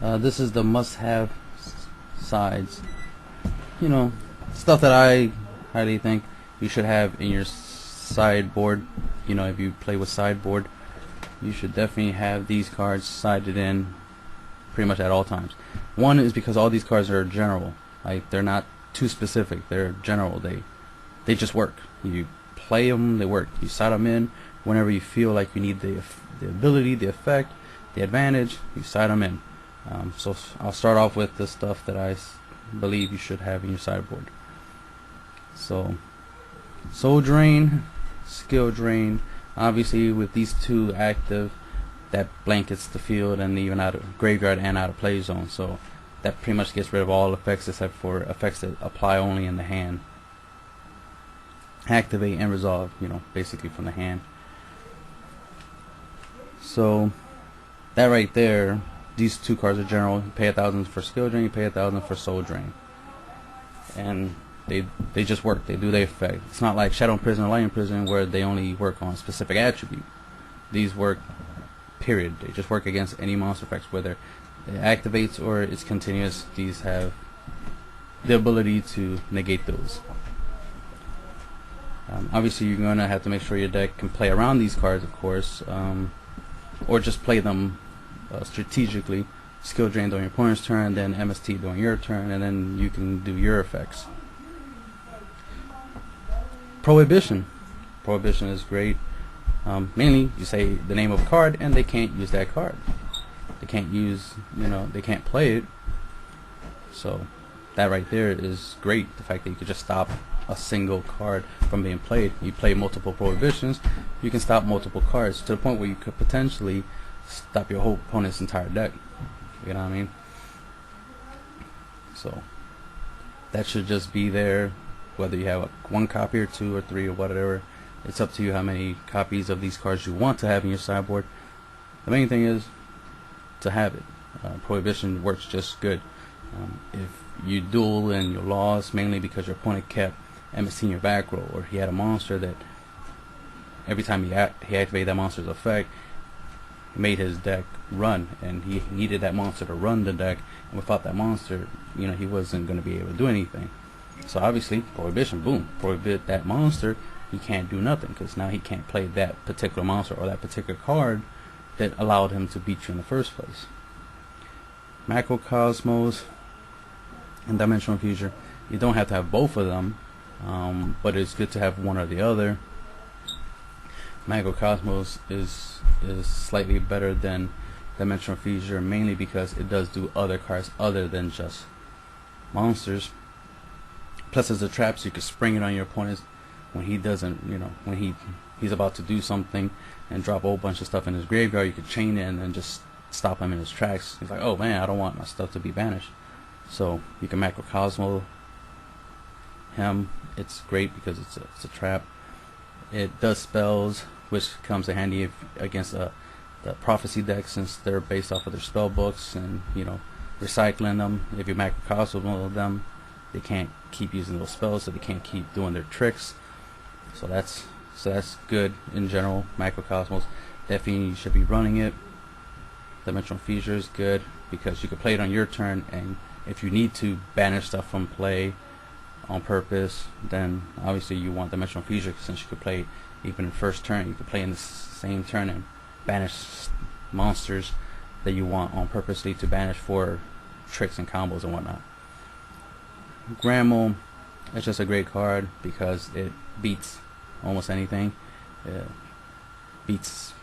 This is the must-have sides. You know, stuff that I highly think you should have in your sideboard. You know, if you play with sideboard, you should definitely have these cards sided in pretty much at all times. One is because all these cards are general. Like, they're not too specific. They're general. They just work. You play them, they work. You side them in whenever you feel like you need the ability, the effect, the advantage. You side them in. So I'll start off with the stuff that I believe you should have in your sideboard. So, Soul Drain, Skill Drain. Obviously, with these two active, that blankets the field and even out of graveyard and out of play zone. So that pretty much gets rid of all effects except for effects that apply only in the hand. Activate and resolve, you know, basically from the hand. So that right there, these two cards are general. You pay 1,000 for Skill Drain, you pay 1,000 for Soul Drain, and they just work. They do their effect. It's not like Shadow Prison or Light Prison where they only work on a specific attribute. These work, period. They just work against any monster effects, whether it activates or it's continuous. These have the ability to negate those. Obviously, you're going to have to make sure your deck can play around these cards, of course, or just play them strategically. Skill Drain during your opponent's turn, then MST during your turn, and then you can do your effects. Prohibition. Prohibition is great. Mainly, you say the name of a card, and they can't use that card. They can't use, they can't play it. So that right there is great. The fact that you could just stop a single card from being played. You play multiple prohibitions, you can stop multiple cards to the point where you could potentially stop your whole opponent's entire deck. You know what I mean? So that should just be there, whether you have one copy or two or three or whatever. It's up to you how many copies of these cards you want to have in your sideboard. The main thing is to have it. Prohibition works just good. If you duel and you lost mainly because your opponent kept MST in your back row, or he had a monster that every time he activated that monster's effect, made his deck run, and he needed that monster to run the deck, and without that monster, he wasn't going to be able to do anything. So obviously, prohibition, boom, prohibit that monster, he can't do nothing, because now he can't play that particular monster or that particular card that allowed him to beat you in the first place. Macrocosmos and Dimensional Fusion, you don't have to have both of them, but it's good to have one or the other. Macrocosmos is slightly better than Dimensional Fusion, mainly because it does do other cards other than just monsters. Plus, as a trap, so you can spring it on your opponent when he doesn't, when he's about to do something and drop a whole bunch of stuff in his graveyard. You could chain it and then just stop him in his tracks. He's like, oh man, I don't want my stuff to be banished. So you can Macrocosmo him. It's great because it's a trap. It does spells, which comes in handy against the prophecy deck, since they're based off of their spell books, and recycling them. If you Macrocosmo them, they can't keep using those spells, so they can't keep doing their tricks. So that's good in general. Macrocosmos, definitely you should be running it. Dimensional Fusion is good because you can play it on your turn, and if you need to banish stuff from play on purpose, then obviously you want Dimensional Fusion, since you could play even in first turn. You could play in the same turn and banish monsters that you want on purposely to banish for tricks and combos and whatnot. Grandma, it's just a great card because it beats almost anything. It beats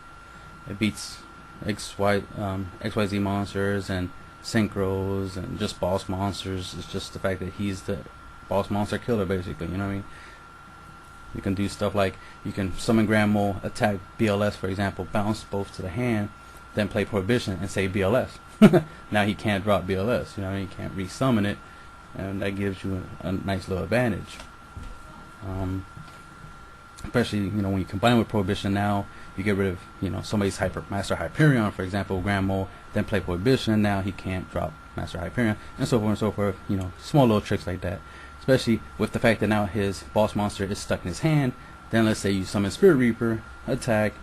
XYZ monsters and synchros and just boss monsters. It's just the fact that he's the boss monster killer, basically. You know what I mean? You can do stuff like you can summon Grandma, attack BLS, for example, bounce both to the hand, then play Prohibition and say BLS. Now he can't drop BLS. He can't resummon it, and that gives you a nice little advantage. Especially when you combine with Prohibition, now you get rid of somebody's Master Hyperion, for example, Grandma, then play Prohibition. Now he can't drop Master Hyperion, and so forth and so forth. Small little tricks like that. Especially with the fact that now his boss monster is stuck in his hand. Then let's say you summon Spirit Reaper, attack,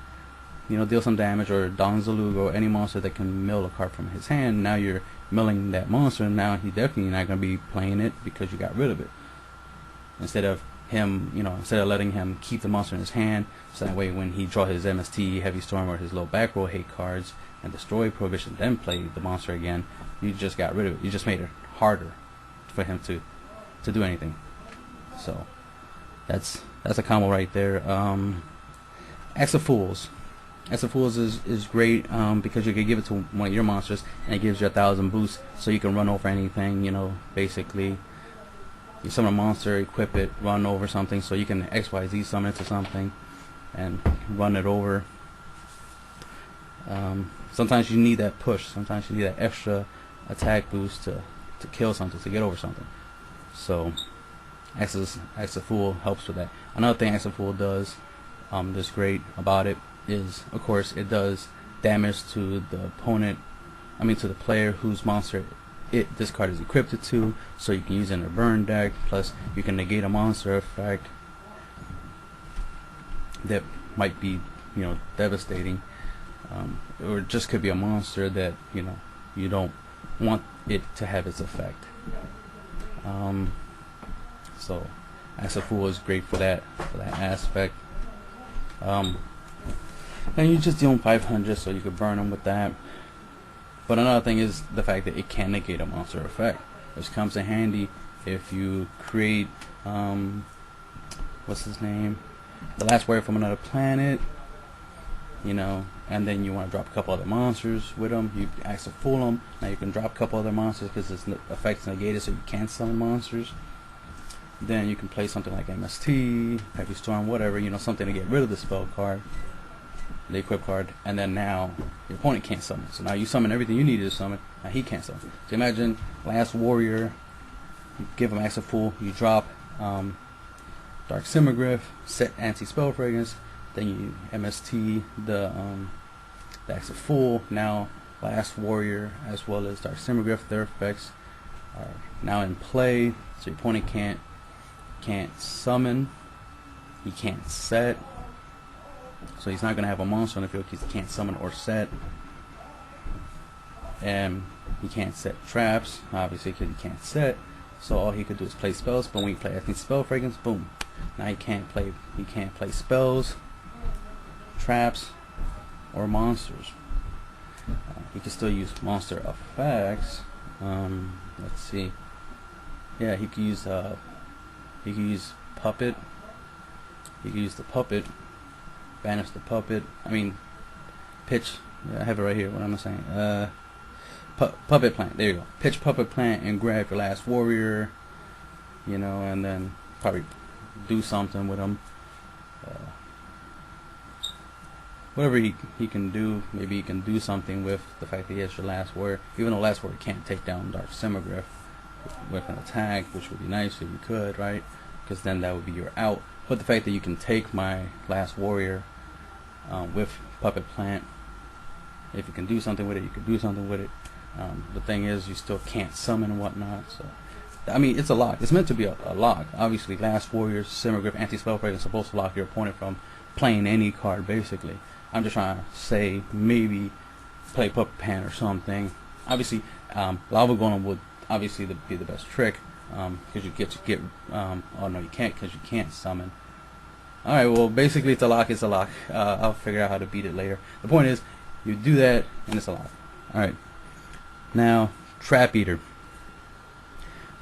deal some damage, or Don Zalugo, any monster that can mill a card from his hand. Now you're milling that monster, and now he definitely not going to be playing it because you got rid of it. Instead of letting him keep the monster in his hand, so that way when he draw his MST, Heavy Storm, or his low back row hate cards and destroy Prohibition, then play the monster again, you just got rid of it. You just made it harder for him to do anything. So that's a combo right there. Axe of Fools. Axe of Fools is great because you can give it to one of your monsters and it gives you 1,000 boosts, so you can run over anything. Basically you summon a monster, equip it, run over something, so you can XYZ summon it to something and run it over. Sometimes you need that push. Sometimes you need that extra attack boost to kill something, to get over something. So Axe of Fool helps with that. Another thing Axe of Fool does that's great about it is, of course, it does damage to the opponent, to the player whose monster this card is equipped to, so you can use it in a burn deck. Plus you can negate a monster effect that might be devastating, or it just could be a monster that you don't want it to have its effect. So Axe of Fool is great for that aspect. And you just deal 500, so you could burn them with that. But another thing is the fact that it can negate a monster effect, which comes in handy if you create what's his name, the Last Warrior from Another Planet, and then you want to drop a couple other monsters with them. You Axe of Fool them. Now you can drop a couple other monsters because its effect's negated, so you can't summon monsters. Then you can play something like MST, Heavy Storm, whatever, something to get rid of the spell card, the equip card, and then now your opponent can't summon. So now you summon everything you needed to summon, now he can't summon. So imagine Last Warrior, you give him Axe of Fool, you drop Dark Simmergriff, set anti-spell fragrance, then you MST the Axe of Fool. Now Last Warrior as well as Dark Simmergriff, their effects are now in play, so your opponent can't summon, he can't set, so he's not going to have a monster on the field because he can't summon or set, and he can't set traps, obviously, because he can't set. So all he could do is play spells. But when you play anti-spell fragrance, boom, now he can't play spells, traps, or monsters. He can still use monster effects. Let's see. Yeah, he could use puppet. He could use the puppet, banish the puppet. Pitch. Yeah, I have it right here. What am I saying? Puppet plant. There you go. Pitch puppet plant and grab your Last Warrior. And then probably do something with him. Whatever he can do. Maybe he can do something with the fact that he has your Last Warrior. Even though Last Warrior can't take down Dark Simmergriff with an attack, which would be nice if you could, right? Because then that would be your out. But the fact that you can take my Last Warrior with puppet plant, if you can do something with it, you can do something with it. The thing is, you still can't summon and whatnot. So, it's a lock. It's meant to be a lock. Obviously, Last Warrior, Simmergriff, anti-spell break is supposed to lock your opponent from playing any card, basically. I'm just trying to say maybe play Puppet Pan or something. Obviously, Lava Golem would obviously be the best trick, because you get oh no, you can't, because you can't summon. Alright, well, basically it's a lock. I'll figure out how to beat it later. The point is, you do that and it's a lock. Alright, now Trap Eater.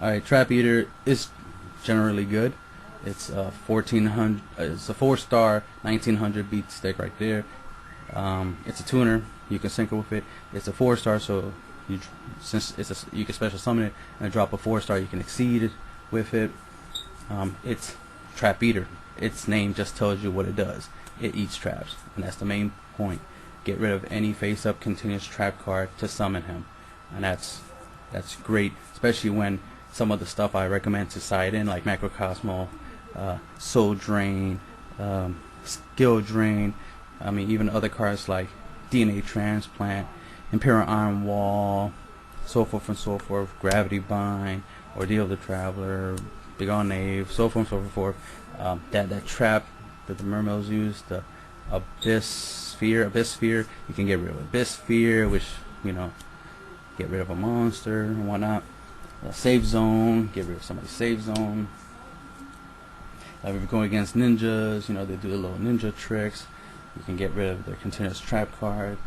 Alright, Trap Eater is generally good. It's 1400. It's a 4-star 1900 beat stick right there. It's a tuner. You can synchro with it. It's a 4-star, so you can special summon it and drop a 4-star. You can exceed it with it. It's Trap Eater. Its name just tells you what it does. It eats traps, and that's the main point. Get rid of any face-up continuous trap card to summon him, and that's great, especially when some of the stuff I recommend to side in, like Macrocosmo, Soul Drain, Skill Drain. Even other cards like DNA Transplant, Imperial Iron Wall, so forth and so forth, Gravity Bind, Ordeal of the Traveler, Big On Knave, so forth and so forth. That trap that the Mermaids use, the Abyss sphere, abyss sphere. You can get rid of abyss sphere, which, you know, get rid of a monster and whatnot. Save zone, get rid of somebody's save zone. If you're going against ninjas, you know, they do the little ninja tricks. You can get rid of their continuous trap card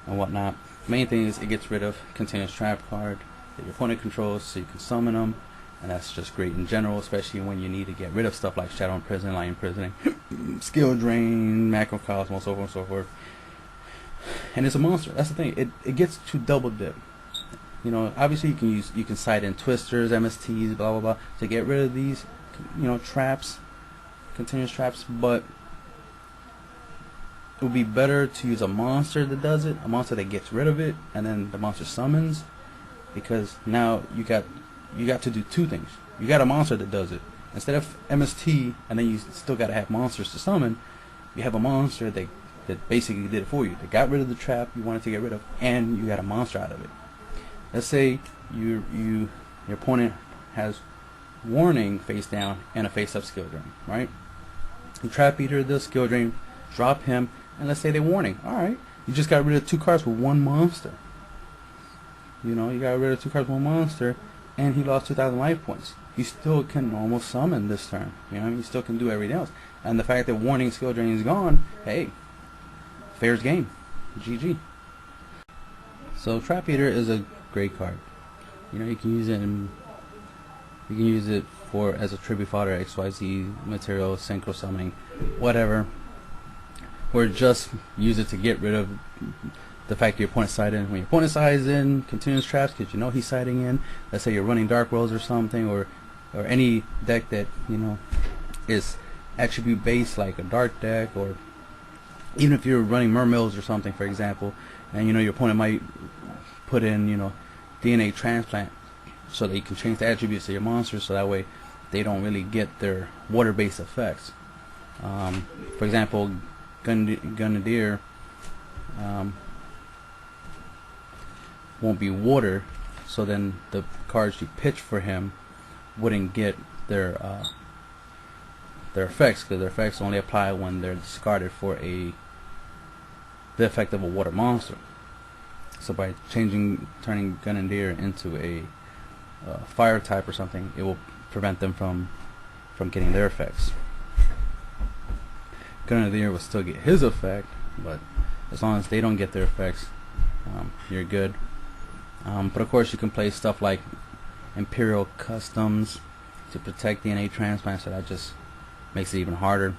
and whatnot. Main thing is it gets rid of continuous trap card that your opponent controls, so you can summon them, and that's just great in general, especially when you need to get rid of stuff like Shadow Imprison, Light Imprisoning, Skill Drain, Macrocosmos, so forth and so forth. And it's a monster. That's the thing. It gets to double dip. You know, obviously you can side in twisters, MSTs, blah blah blah, to get rid of these, you know, traps, continuous traps, but it would be better to use a monster that does it, a monster that gets rid of it, and then the monster summons, because now you got to do two things. You got a monster that does it instead of MST, and then you still got to have monsters to summon. You have a monster that basically did it for you. They got rid of the trap you wanted to get rid of, and you got a monster out of it. Let's say your opponent has warning face down and a face up skill drain, right? You trap eater the skill drain, drop him, and let's say they warning. Alright, you just got rid of 2 cards with 1 monster. You know, you got rid of 2 cards with 1 monster, and he lost 2,000 life points. You still can normal summon this turn. You know, you still can do everything else. And the fact that warning skill drain is gone, hey, fair's game. GG. So Trap Eater is a great card. You know, you can use it for as a tribute fodder, XYZ material, synchro summoning, whatever. Or just use it to get rid of the fact that your opponent side in. When your opponent sides in continuous traps because you know he's siding in, let's say you're running Dark Worlds or something, or any deck that, you know, is attribute based, like a dark deck, or even if you're running Mermills or something, for example, and you know your opponent might put in, you know, DNA transplant so that you can change the attributes of your monsters, so that way they don't really get their water based effects. For example, Gunnadir won't be water, so then the cards you pitch for him wouldn't get their effects, because their effects only apply when they're discarded for the effect of a water monster. So by turning Gunnadir into a fire type or something, it will prevent them from getting their effects. Gunnadir will still get his effect, but as long as they don't get their effects, you're good. But of course you can play stuff like Imperial Customs to protect DNA transplants, so that just makes it even harder.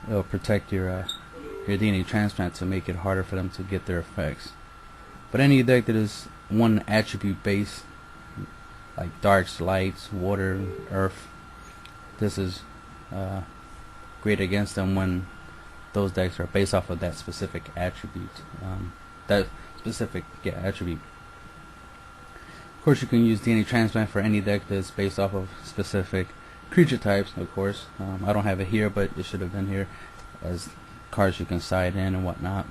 It'll protect your DNA transplant to make it harder for them to get their effects. But any deck that is one attribute based, like darks, lights, water, earth, this is great against them when those decks are based off of that specific attribute. Attribute. Of course, you can use DNA transplant for any deck that's based off of specific creature types. Of course, I don't have it here, but it should have been here as cards you can side in and whatnot.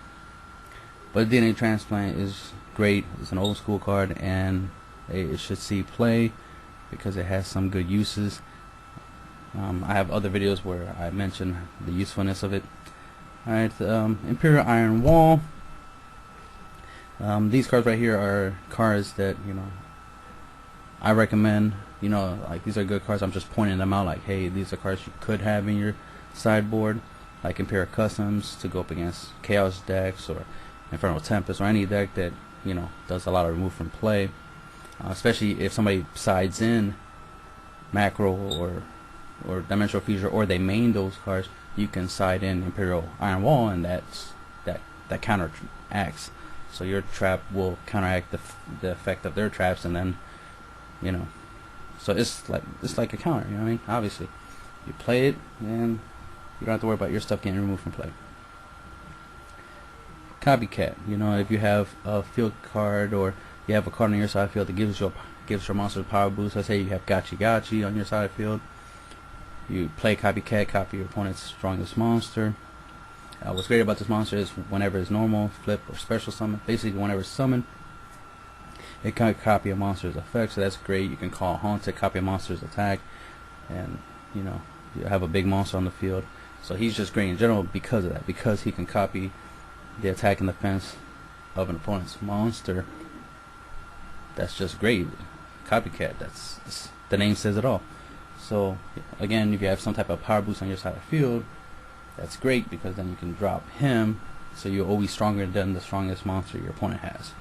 But DNA transplant is great. It's an old school card, and it should see play because it has some good uses. I have other videos where I mention the usefulness of it. Alright, Imperial Iron Wall. These cards right here are cards that, you know, I recommend. You know, like, these are good cards. I'm just pointing them out, like, hey, these are cards you could have in your sideboard, like Imperial Customs to go up against Chaos decks, or Infernal Tempest, or any deck that, you know, does a lot of remove from play. Especially if somebody sides in Macro or Dimensional Fusion, or they main those cards, you can side in Imperial Iron Wall, and that counteracts. So your trap will counteract the effect of their traps, and then, you know, so it's like a counter. You know what I mean? Obviously, you play it, and you don't have to worry about your stuff getting removed from play. Copycat. You know, if you have a field card, or you have a card on your side of the field that gives your monster a power boost. Let's say you have Gachi on your side of the field. You play Copycat, copy your opponent's strongest monster. What's great about this monster is whenever it's normal, flip, or special summon, basically whenever it's summoned, it can copy a monster's effect, so that's great. You can call Haunted, copy a monster's attack, and, you know, you have a big monster on the field. So he's just great in general because of that, because he can copy the attack and defense of an opponent's monster. That's just great. Copycat, that's the name says it all. So again, if you have some type of power boost on your side of the field, that's great, because then you can drop him, so you're always stronger than the strongest monster your opponent has.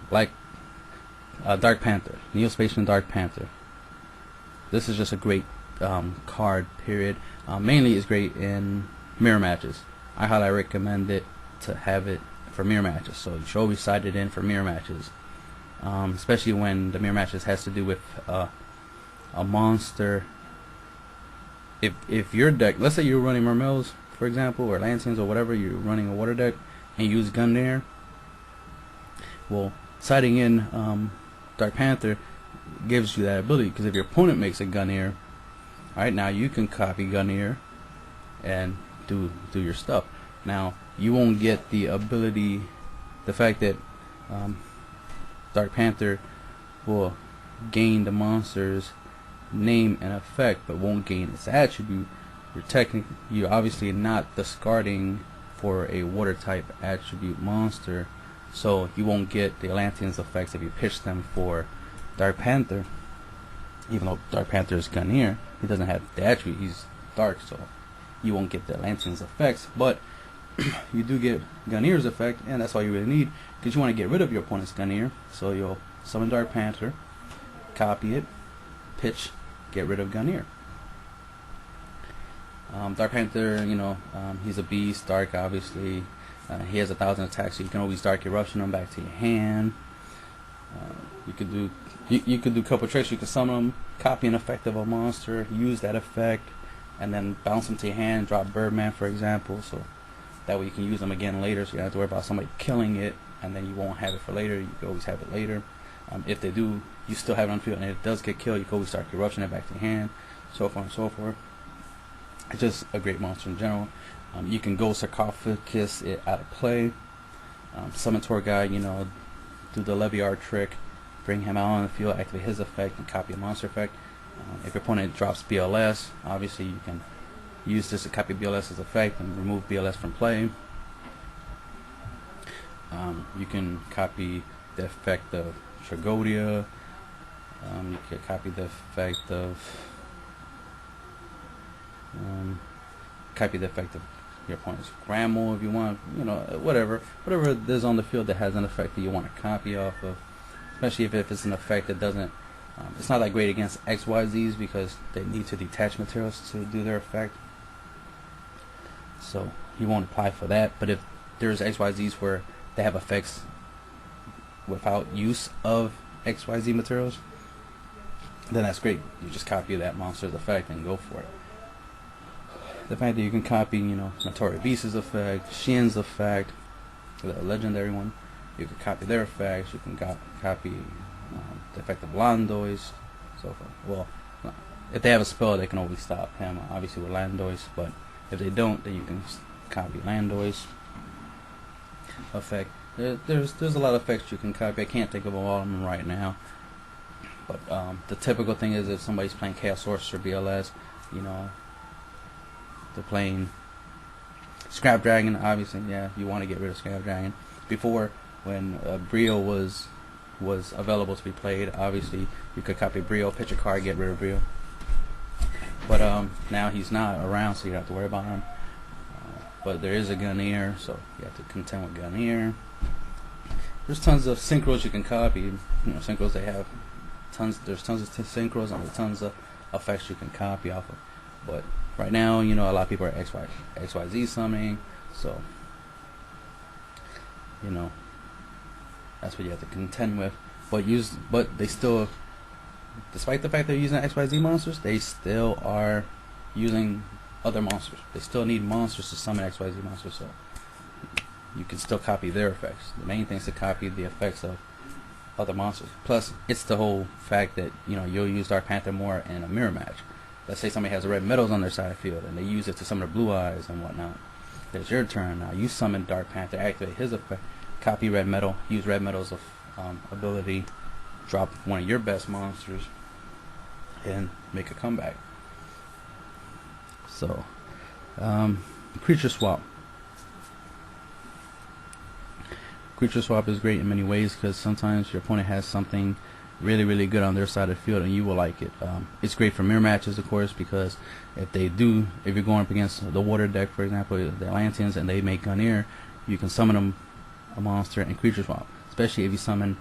Like Dark Panther, Neospatian Dark Panther. This is just a great card, period. Mainly it's great in mirror matches. I highly recommend it to have it for mirror matches, so you should always side it in for mirror matches, especially when the mirror matches has to do with a monster. If your deck, let's say you're running Mermels, for example, or Lanterns or whatever, you're running a water deck and you use Gungnir, well, siding in Dark Panther gives you that ability, because if your opponent makes a Gungnir, alright, now you can copy Gungnir and do your stuff. Now you won't get the ability, the fact that Dark Panther will gain the monster's name and effect, but won't gain its attribute. You're obviously not discarding for a water type attribute monster, so you won't get the Atlantean's effects if you pitch them for Dark Panther. Even though Dark Panther is Gungnir, he doesn't have the attribute, he's dark, so you won't get the Atlantean's effects, but you do get Gungnir's effect, and that's all you really need, because you want to get rid of your opponent's Gungnir. So you'll summon Dark Panther, copy it, pitch, get rid of Gungnir. Dark Panther, he's a beast, dark, obviously. He has 1,000 attacks, so you can always Dark Eruption him back to your hand. You could do a couple tricks. You can summon him, copy an effect of a monster, use that effect, and then bounce him to your hand, drop Birdman, for example, so that way you can use them again later, so you don't have to worry about somebody killing it and then you won't have it for later. You can always have it later. If they do, you still have it on field, and if it does get killed, you can always Dark Eruption it back to your hand, so forth and so forth. It's just a great monster in general. You can go Sarcophagus it out of play, summon Torgai, do the Leviar trick, bring him out on the field, activate his effect, and copy a monster effect. If your opponent drops BLS, obviously you can use this to copy BLS's effect and remove BLS from play. You can copy the effect of Tragodia. You can copy the effect of your opponent's Grammel if you want, whatever there's on the field that has an effect that you want to copy off of, especially if it's an effect that doesn't, it's not that great against XYZs because they need to detach materials to do their effect, so he won't apply for that. But if there's XYZs where they have effects without use of XYZ materials, then that's great. You just copy that monster's effect and go for it. The fact that you can copy, Notorious Beast's effect, Shin's effect, the legendary one, you can copy their effects. You can copy the effect of Landois, so forth. Well, if they have a spell, they can always stop him, obviously with Landois. But if they don't, then you can copy Landois effect. There's a lot of effects you can copy. I can't think of all of them right now. But the typical thing is if somebody's playing Chaos Sorcerer BLS, they're playing Scrap Dragon, obviously, yeah, you want to get rid of Scrap Dragon. Before, when Brio was available to be played, obviously you could copy Brio, pitch a card, get rid of Brio. But now he's not around, so you don't have to worry about him. But there is a Gungnir, so you have to contend with Gungnir. There's tons of synchros you can copy. Synchros, they have there's tons of synchros and tons of effects you can copy off of. But right now, a lot of people are XYZ summoning, so that's what you have to contend with. But they still, despite the fact they're using XYZ monsters, they still are using other monsters. They still need monsters to summon XYZ monsters, so you can still copy their effects. The main thing is to copy the effects of other monsters. Plus, it's the whole fact that you'll use Dark Panther more in a mirror match. Let's say somebody has red metals on their side of the field and they use it to summon the Blue Eyes and whatnot. It's your turn now. You summon Dark Panther, activate his effect, copy red metal, use red metal's ability, drop one of your best monsters, and make a comeback. So, creature swap. Creature swap is great in many ways because sometimes your opponent has something really good on their side of the field and you will like it. It's great for mirror matches, of course, because if you're going up against the water deck, for example, the Atlanteans, and they make Gunir, you can summon them a monster and creature swap. Especially if you summon,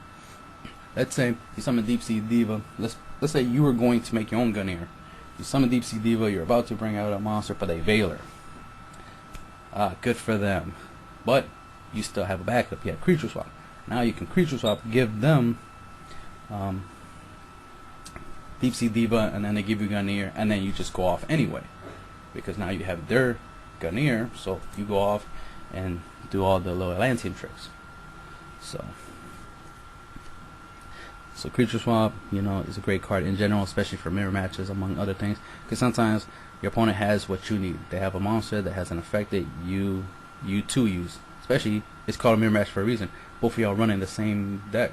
let's say you summon Deep Sea Diva. Let's say you were going to make your own Gunir. You summon Deep Sea Diva, you're about to bring out a monster, but they Veiler. Good for them. But you still have a backup. You have creature swap. Now you can creature swap, give them Deep Sea Diva, and then they give you Gunir, and then you just go off anyway, because now you have their Gunir, so you go off and do all the low Atlantean tricks. So creature swap, is a great card in general, especially for mirror matches, among other things, because sometimes your opponent has what you need. They have a monster that has an effect that you too use. Especially, it's called a mirror match for a reason. Both of y'all running the same deck,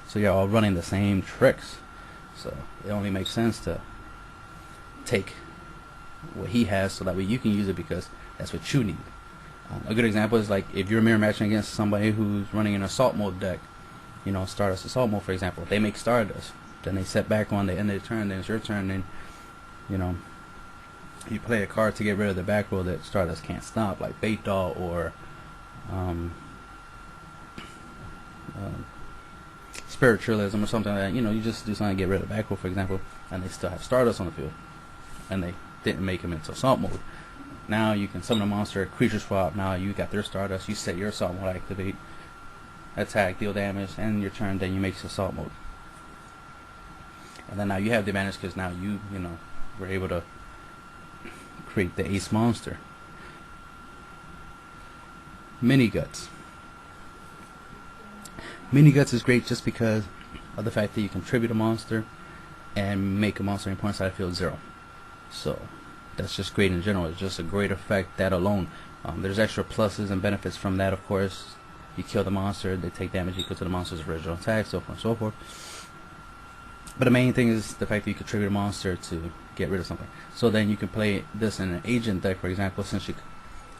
so you're all running the same tricks. So it only makes sense to take what he has, so that way you can use it because that's what you need. A good example is like if you're mirror matching against somebody who's running an assault mode deck, Stardust assault mode, for example. They make Stardust, then they set back on the end of the turn, then it's your turn, then you play a card to get rid of the back row that Stardust can't stop, like Bait Doll or Spiritualism or something like that. You just do something to get rid of the back row, for example, and they still have Stardust on the field, and they didn't make him into assault mode. Now you can summon a monster, creature swap. Now you got their Stardust, you set your assault mode, activate, attack, deal damage, and your turn, then you make assault mode. And then now you have the advantage because now you were able to create the ace monster. Mini Guts. Mini Guts is great just because of the fact that you can tribute a monster and make a monster in point side field 0. So that's just great in general. It's just a great effect, that alone. There's extra pluses and benefits from that, of course. You kill the monster, they take damage equal to the monster's original attack, so forth and so forth. But the main thing is the fact that you can tribute a monster to get rid of something. So then you can play this in an agent deck, for example, since you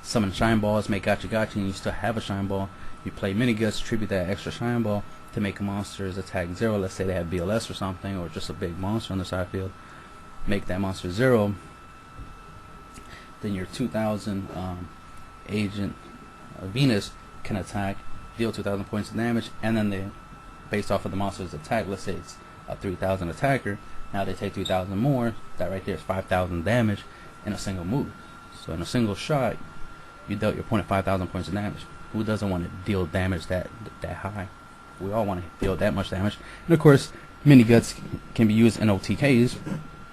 summon Shine Balls, make Gotcha, and you still have a Shine Ball. You play Mini Guts, tribute that extra Shine Ball to make a monster's attack 0. Let's say they have BLS or something, or just a big monster on the side field. Make that monster 0. Then your 2000 agent Venus can attack, deal 2,000 points of damage, and then based off of the monster's attack, let's say it's a 3,000 attacker, now they take 3,000 more. That right there is 5,000 damage in a single move. So in a single shot, you dealt your opponent 5,000 points of damage. Who doesn't want to deal damage that high? We all want to deal that much damage. And of course, Mini Guts can be used in OTKs,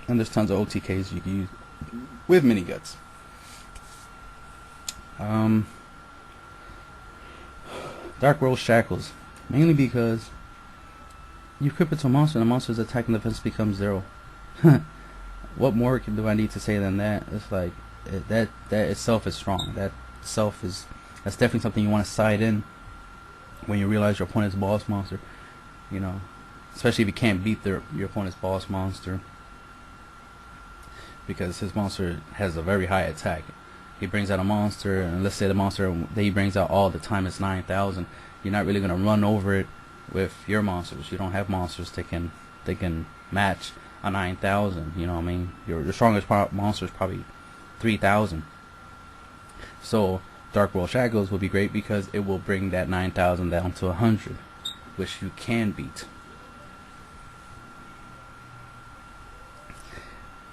and there's tons of OTKs you can use with Mini Guts. Dark World Shackles, mainly because you equip it to a monster and the monster's attack and defense becomes 0. What more do I need to say than that? It's like that itself is strong. That's definitely something you want to side in when you realize your opponent's boss monster. Especially if you can't beat your opponent's boss monster, because his monster has a very high attack. He brings out a monster, and let's say the monster that he brings out all the time is 9,000. You're not really going to run over it with your monsters. You don't have monsters that can match a 9,000. You know what I mean? Your strongest monster is probably 3,000. So Dark World Shackles will be great because it will bring that 9,000 down to 100, which you can beat.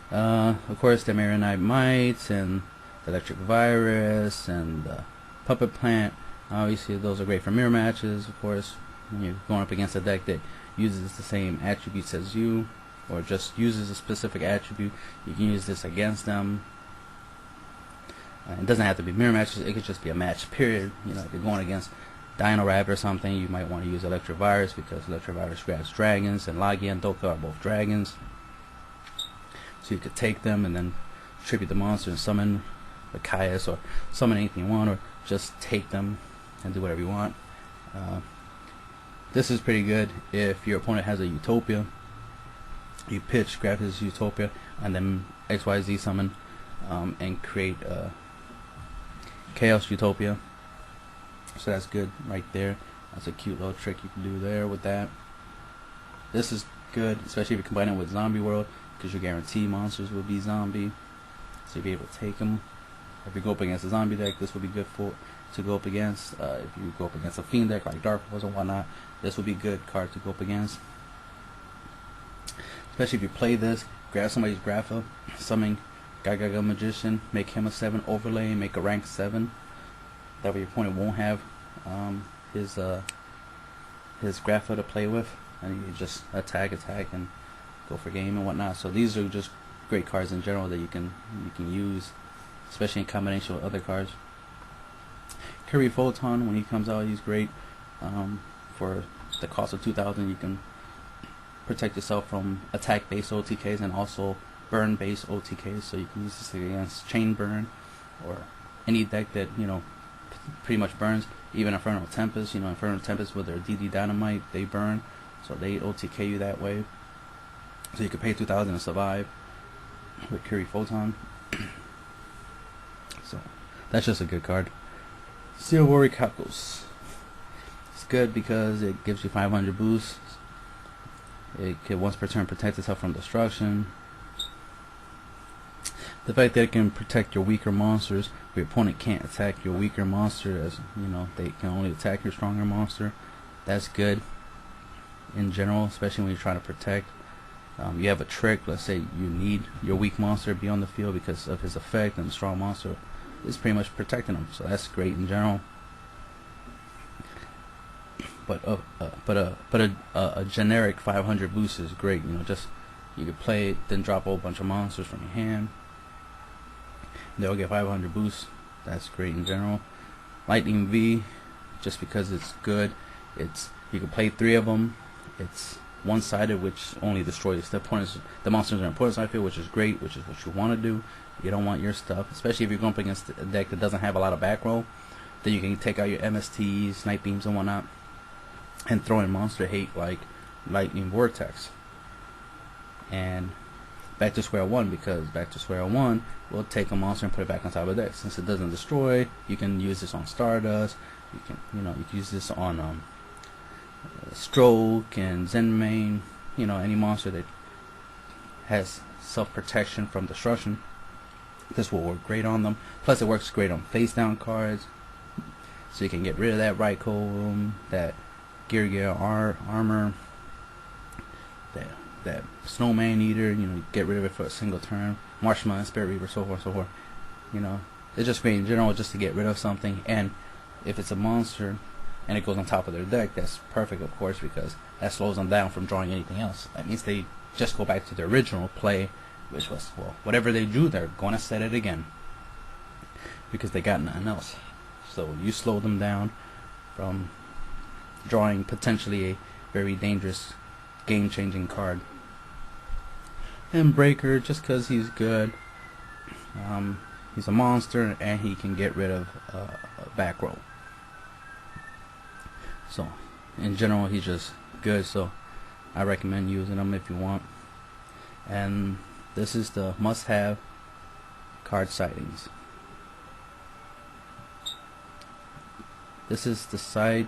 Of course, the Maronite Mites and the Electric Virus and the Puppet Plant. Obviously, those are great for mirror matches. Of course, when you're going up against a deck that uses the same attributes as you, or just uses a specific attribute, you can use this against them. It doesn't have to be mirror matches. It could just be a match, period. If you're going against Dino Rabbit or something, you might want to use Electric Virus because Electric Virus grabs dragons, and Logia and Doka are both dragons. So you could take them and then tribute the monster and summon the Caius, or summon anything you want, or just take them and do whatever you want. This is pretty good if your opponent has a Utopia. You pitch, grab his Utopia, and then XYZ summon and create Chaos Utopia. So that's good right there. That's a cute little trick you can do there with that. This is good, especially if you combine it with Zombie World, because you guarantee monsters will be zombie, so you'll be able to take them. If you go up against a zombie deck, this will be good for to go up against. If you go up against a fiend deck like Dark Horse and whatnot, this will be a good card to go up against. Especially if you play this, grab somebody's Grapha, summon Gaga Magician, make him a 7 overlay, make a rank 7. That way your opponent won't have his Grapha to play with, and you just attack and go for game and whatnot. So these are just great cards in general that you can use, especially in combination with other cards. Curry Photon, when he comes out, he's great. For the cost of 2,000, you can protect yourself from attack-based OTKs and also burn-based OTKs. So you can use this against Chain Burn or any deck that pretty much burns. Even Infernal Tempest, Infernal Tempest with their DD Dynamite, they burn, so they OTK you that way. So you can pay 2,000 and survive with Curry Photon. So that's just a good card. Steel Warrior Calcos. It's good because it gives you 500 boosts. It can once per turn protect itself from destruction. The fact that it can protect your weaker monsters, your opponent can't attack your weaker monster, as they can only attack your stronger monster. That's good in general, especially when you're trying to protect. You have a trick, let's say you need your weak monster to be on the field because of his effect, and the strong monster is pretty much protecting him, so that's great in general. But a generic 500 boost is great. Just you could play it, then drop a whole bunch of monsters from your hand. They'll get 500 boosts. That's great in general. Lightning V, just because it's good. You can play 3 of them. It's one-sided, which only destroys the monsters are important side field, which is great, which is what you want to do. You don't want your stuff, especially if you're going up against a deck that doesn't have a lot of back row. Then you can take out your MSTs, Night Beams, and whatnot, and throw in monster hate like Lightning Vortex. And back to square one, because back to square one will take a monster and put it back on top of the deck. Since it doesn't destroy, you can use this on Stardust. You can use this on Stroke and Zenmain. Any monster that has self-protection from destruction, this will work great on them. Plus it works great on face down cards, so you can get rid of that Raikou, that Gear armor, that Snowman Eater, get rid of it for a single turn. Marshmallow, Spirit Reaver, so forth, so forth. It's just great in general just to get rid of something. And if it's a monster and it goes on top of their deck, that's perfect, of course, because that slows them down from drawing anything else. That means they just go back to their original play, which was, well, whatever they drew, they're gonna set it again because they got nothing else. So you slow them down from drawing potentially a very dangerous, game-changing card. And Breaker, just because he's good. He's a monster and he can get rid of back row. So in general, he's just good, so I recommend using him if you want. And this is the must-have card sightings. This is the side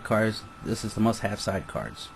cards. This is the must-have side cards.